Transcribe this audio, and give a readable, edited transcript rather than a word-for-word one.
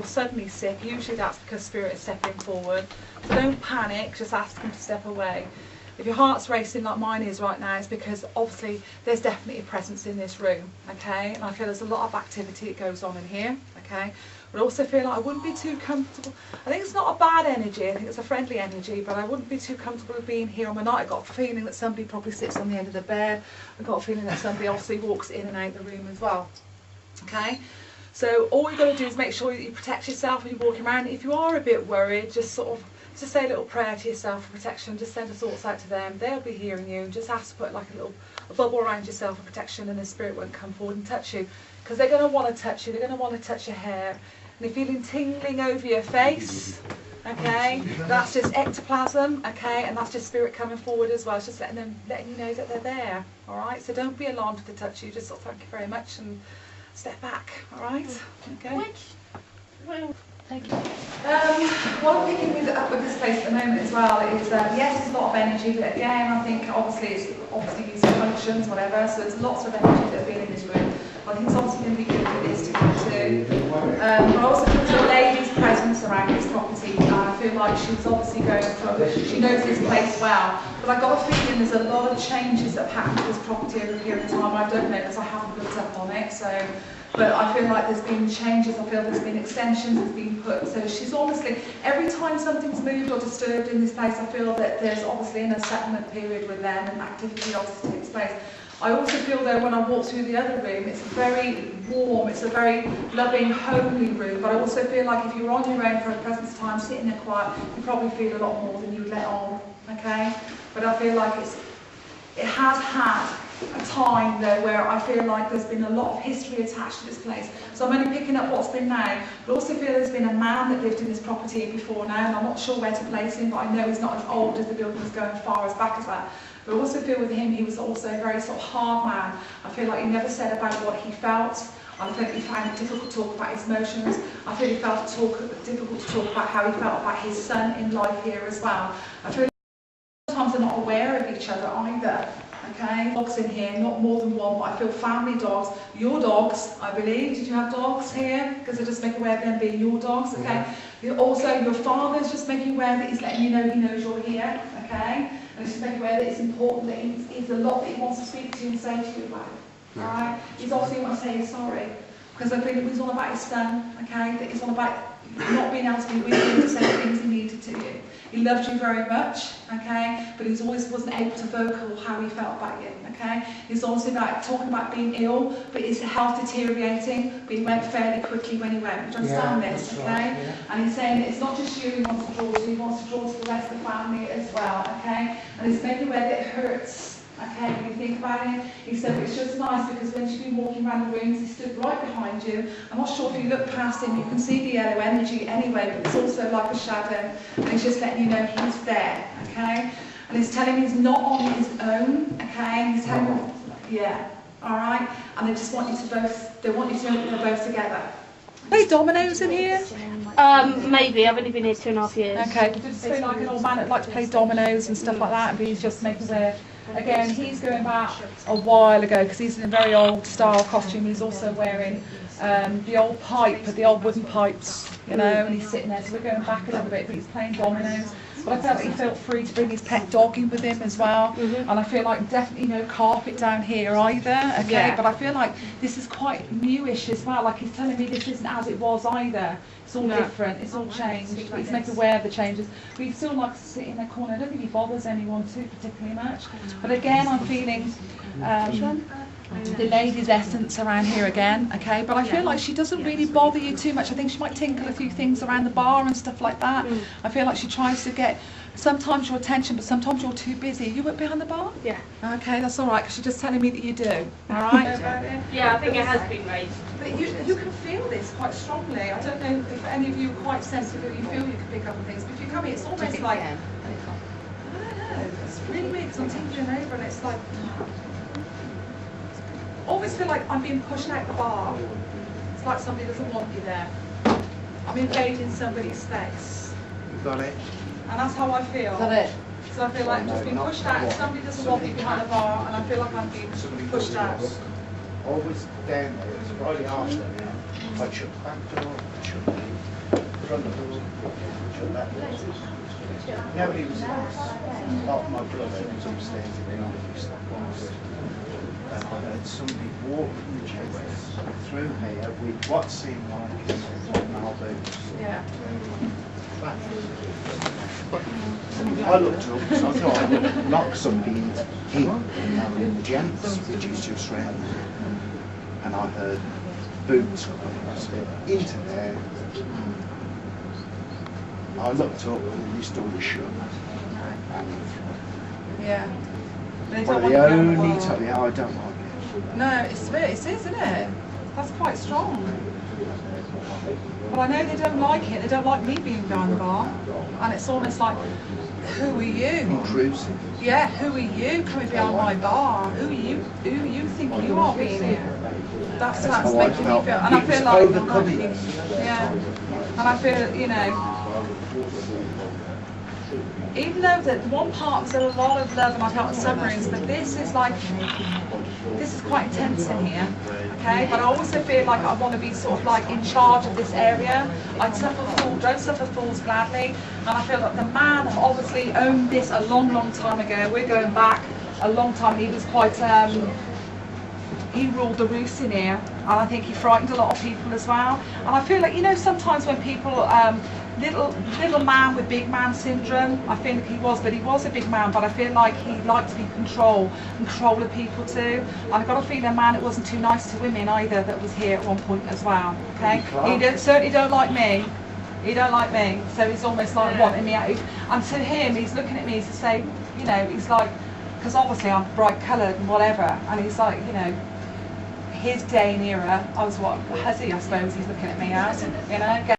or suddenly sick, usually that's because spirit is stepping forward. So don't panic, just ask them to step away. If your heart's racing like mine is right now, it's because obviously there's definitely a presence in this room, okay? And I feel there's a lot of activity that goes on in here, okay? But I also feel like I wouldn't be too comfortable. I think it's not a bad energy, I think it's a friendly energy, but I wouldn't be too comfortable with being here on my night. I got a feeling that somebody probably sits on the end of the bed. I got a feeling that somebody obviously walks in and out the room as well, okay? So all you've got to do is make sure that you protect yourself when you're walking around. If you are a bit worried, just sort of just say a little prayer to yourself for protection. Just send the thoughts out to them. They'll be hearing you. Just ask to put like a bubble around yourself for protection, and the spirit won't come forward and touch you, because they're going to want to touch you. They're going to want to touch your hair, and they're feeling tingling over your face. Okay, that's just ectoplasm. Okay, and that's just spirit coming forward as well. It's just letting you know that they're there. All right. So don't be alarmed if they touch you. Just sort of thank you very much and step back. All right. Okay. Well, thank you. What I'm picking up with this place at the moment as well is, yes, there's a lot of energy, but again, I think obviously it's used for functions, whatever, so there's lots of energy that have been in this room. I think it's obviously going to be good for this to come to. But I also feel there's a lady's presence around this property, and I feel like she's obviously going from, she knows this place well, but I got a feeling there's a lot of changes that have happened to this property over a period of time. I don't know because I haven't looked up on it, so. But I feel like there's been changes, I feel there's been extensions that's been put. So she's honestly, every time something's moved or disturbed in this place, I feel that there's obviously in a settlement period with them and activity obviously takes place. I also feel though when I walk through the other room, it's very warm, it's a very loving, homely room. But I also feel like if you're on your own for a present time, sitting there quiet, you probably feel a lot more than you let on, okay? But I feel like it has had a time though where I feel like there's been a lot of history attached to this place. So I'm only picking up what's been now, but also feel there's been a man that lived in this property before now, and I'm not sure where to place him, but I know he's not as old as the building's going far as back as that. But I also feel with him, he was also a very sort of hard man. I feel like he never said about what he felt. I think he found it difficult to talk about his emotions. I feel he felt difficult to talk about how he felt about his son in life here as well. I feel sometimes they're not aware of each other either. Okay, dogs in here, not more than one, but I feel family dogs, your dogs, I believe. Did you have dogs here? Because I just make aware of them being your dogs, okay? Also, your father's just making aware that he's letting you know he knows you're here, okay? And he's just making aware that it's important that he's a lot that he wants to speak to you and say to you about, alright? He's obviously want to say he's sorry, because I think it was all about his son, okay? That he's all about not being able to be with you to say the things he needed to you. He loved you very much, okay, but he always wasn't able to vocal how he felt about you, okay. He's also about talking about being ill, but his health deteriorating, but he went fairly quickly when he went. Do you understand this, okay? Right, yeah. And he's saying that it's not just you he wants to draw to, he wants to draw to the rest of the family as well, okay. And he's making aware that it hurts. Okay, when you think about it, he said it's just nice because when she's been walking around the rooms, he stood right behind you. I'm not sure if you look past him, you can see the yellow energy anyway, but it's also like a shadow, and he's just letting you know he's there, okay? And he's telling me he's not on his own, okay? He's telling you, yeah, all right? And they just want you to both, they want you to know that they're both together. Play dominoes in here? Maybe. I've only been here 2.5 years. Okay, just feel like an old man that likes to play dominoes and stuff like that, but he's just making aware. Again, he's going back a while ago because he's in a very old style costume. He's also wearing the old pipe, the old wooden pipes, you know, and he's sitting there. So we're going back a little bit, but he's playing dominoes. But I felt like he felt free to bring his pet dog in with him as well. And I feel like definitely no carpet down here either, okay? Yeah. But I feel like this is quite newish as well. Like he's telling me this isn't as it was either. It's all different, it's all changed. He's making aware of the changes. But he still likes to sit in the corner. I don't think he bothers anyone too particularly much. But again, I'm feeling the lady's essence around here again, okay? But I feel like she doesn't really bother you too much. I think she might tinkle a few things around the bar and stuff like that. I feel like she tries to get sometimes your attention, but sometimes you're too busy. You work behind the bar? Yeah. Okay, that's all right, because she's just telling me that you do. All right? Yeah, I think it has been raised. But you can feel this quite strongly. I don't know if any of you are quite sensitive, you feel you can pick up on things. But if you come here, it's almost like, I don't know, it's really weird because I'm tinkling over and it's like, I always feel like I'm being pushed out the bar. It's like somebody doesn't want you there. I'm invading somebody's space. Got it. And that's how I feel. Got it. So I feel like I'm just being pushed out. Somebody doesn't want me behind the bar, and I feel like I'm being pushed out. Always down there. It's a Friday afternoon. I'd shut the back door, I'd shut the front door, shut that door. Nobody was there. Apart from my brother, who was upstairs in the office that was. And I heard somebody walking through here with what seemed like marbles. Yeah. I looked up, so I thought I would knock somebody in the gents, which is just round. And I heard boots coming into there. I looked up and this door was shut. Yeah. They Well, don't the want to be on only the wall. time, yeah, I don't like it. No, it is, isn't it? That's quite strong. But I know they don't like it. They don't like me being behind the bar. And it's almost like, who are you? Intrusive. Yeah, who are you coming behind my bar? Who you think you are being here? That's how I making me felt. feel. And I It was feel like, overcoming. yeah. And I feel, you know, even though that one part was a lot of love and I felt submarines, but this is like, this is quite intense in here, okay? But I also feel like I want to be sort of like in charge of this area. I don't suffer fools gladly, and I feel that the man obviously owned this a long, long time ago. We're going back a long time. He was quite, he ruled the roost in here, and I think he frightened a lot of people as well. And I feel like, you know, sometimes when people, little man with big man syndrome, I feel like he was, but he was a big man, but I feel like he liked to be control of people too. And I've got a feeling a man that wasn't too nice to women either that was here at one point as well, okay? Certainly don't like me. He don't like me, so he's almost like wanting me out. And to him, he's looking at me to say, you know, he's like, because obviously I'm bright coloured and whatever, and he's like, you know, his day and era, I was what, has he, I suppose he's looking at me as, you know.